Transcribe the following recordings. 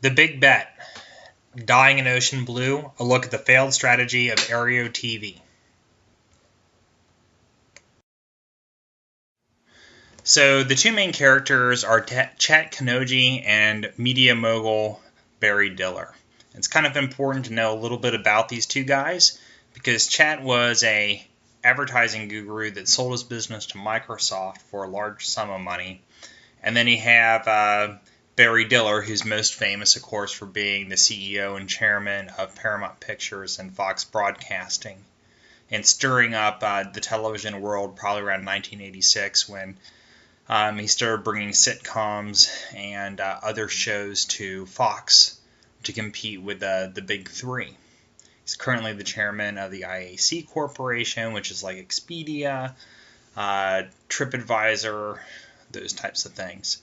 The Big Bet, Dying an Ocean Blue, a look at the failed strategy of Aereo TV. So the two main characters are Chet Kanoji and media mogul Barry Diller. It's kind of important to know a little bit about these two guys because Chet was a advertising guru that sold his business to Microsoft for a large sum of money. And then you have Barry Diller, who's most famous, of course, for being the CEO and chairman of Paramount Pictures and Fox Broadcasting, and stirring up the television world probably around 1986 when he started bringing sitcoms and other shows to Fox to compete with the big three. He's currently the chairman of the IAC Corporation, which is like Expedia, TripAdvisor, those types of things.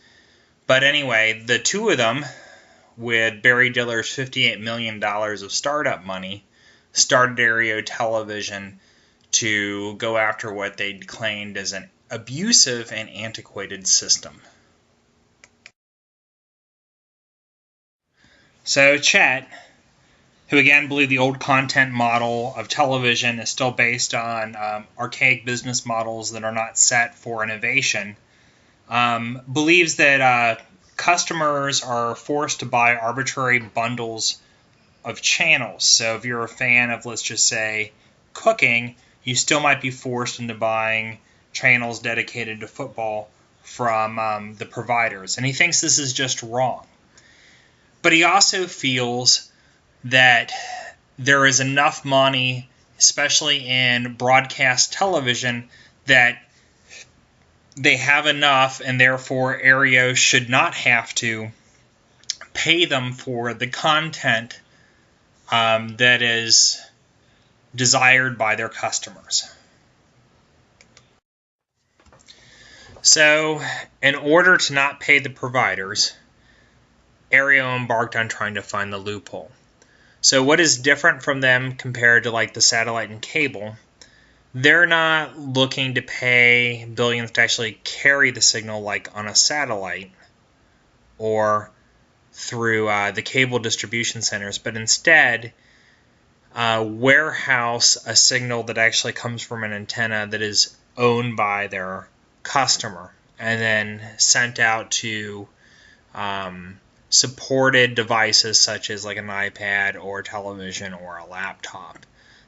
But anyway, the two of them, with Barry Diller's $58 million of startup money, started Aereo Television to go after what they'd claimed as an abusive and antiquated system. So Chet, who again believed the old content model of television is still based on archaic business models that are not set for innovation, believes that customers are forced to buy arbitrary bundles of channels. So if you're a fan of, let's just say, cooking, you still might be forced into buying channels dedicated to football from the providers. And he thinks this is just wrong. But he also feels that there is enough money, especially in broadcast television, that they have enough, and therefore Aereo should not have to pay them for the content that is desired by their customers. So, in order to not pay the providers, Aereo embarked on trying to find the loophole. So what is different from them compared to like the satellite and cable? They're not looking to pay billions to actually carry the signal like on a satellite or through the cable distribution centers, but instead warehouse a signal that actually comes from an antenna that is owned by their customer and then sent out to supported devices such as like an iPad or a television or a laptop.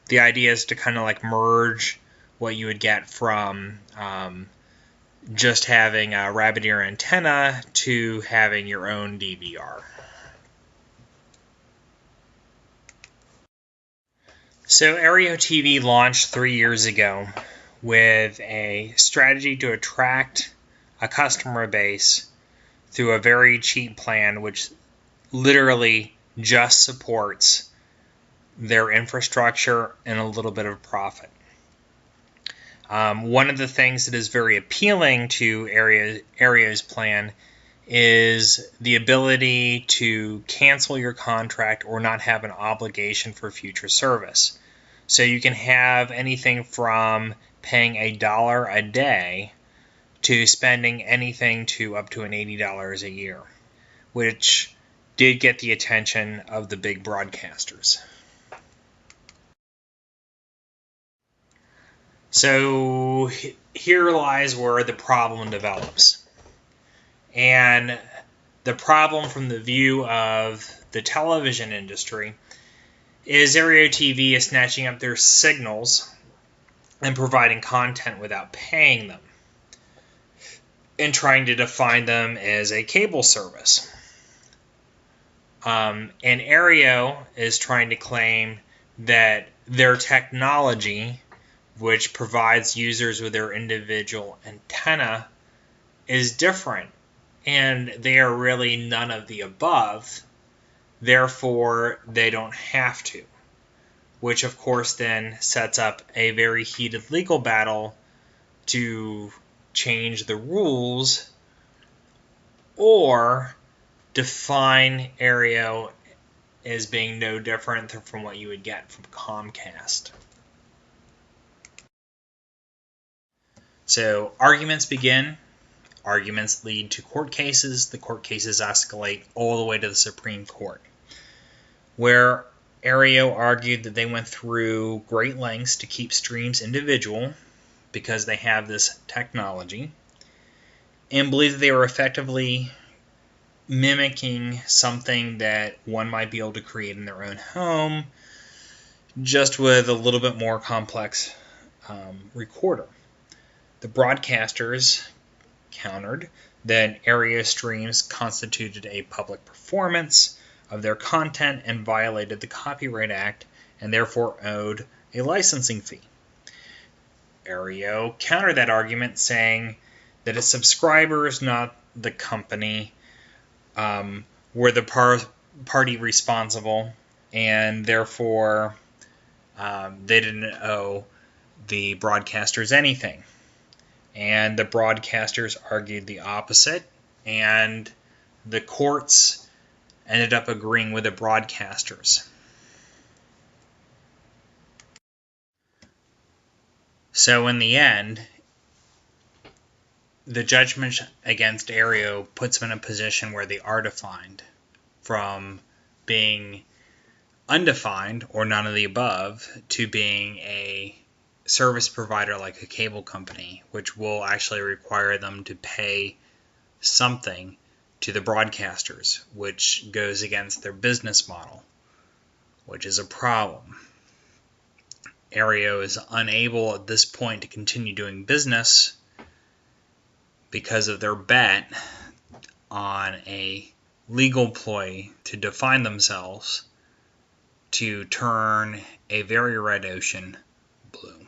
The idea is to kind of like merge what you would get from just having a rabbit ear antenna to having your own DVR. So Aereo TV launched 3 years ago with a strategy to attract a customer base through a very cheap plan which literally just supports their infrastructure and a little bit of profit. One of the things that is very appealing to Aereo's plan is the ability to cancel your contract or not have an obligation for future service. So you can have anything from paying $1 a day to spending anything to up to an $80 a year, which did get the attention of the big broadcasters. So here lies where the problem develops. And the problem from the view of the television industry is Aereo TV is snatching up their signals and providing content without paying them and trying to define them as a cable service. And Aereo is trying to claim that their technology, which provides users with their individual antenna, is different. And they are really none of the above. Therefore, they don't have to. Which, of course, then sets up a very heated legal battle to change the rules or define Aereo as being no different from what you would get from Comcast. So arguments begin. arguments lead to court cases. The court cases escalate all the way to the Supreme Court, where Aereo argued that they went through great lengths to keep streams individual because they have this technology, and believed that they were effectively mimicking something that one might be able to create in their own home, just with a little bit more complex recorder. The broadcasters countered that Aereo streams constituted a public performance of their content and violated the Copyright Act and therefore owed a licensing fee. Aereo countered that argument, saying that its subscribers, not the company, were the party responsible, and therefore they didn't owe the broadcasters anything. And the broadcasters argued the opposite, and the courts ended up agreeing with the broadcasters. So in the end, the judgment against Aereo puts them in a position where they are defined from being undefined or none of the above to being a service provider like a cable company, which will actually require them to pay something to the broadcasters, which goes against their business model, which is a problem. Aereo is unable at this point to continue doing business because of their bet on a legal ploy to define themselves to turn a very red ocean blue.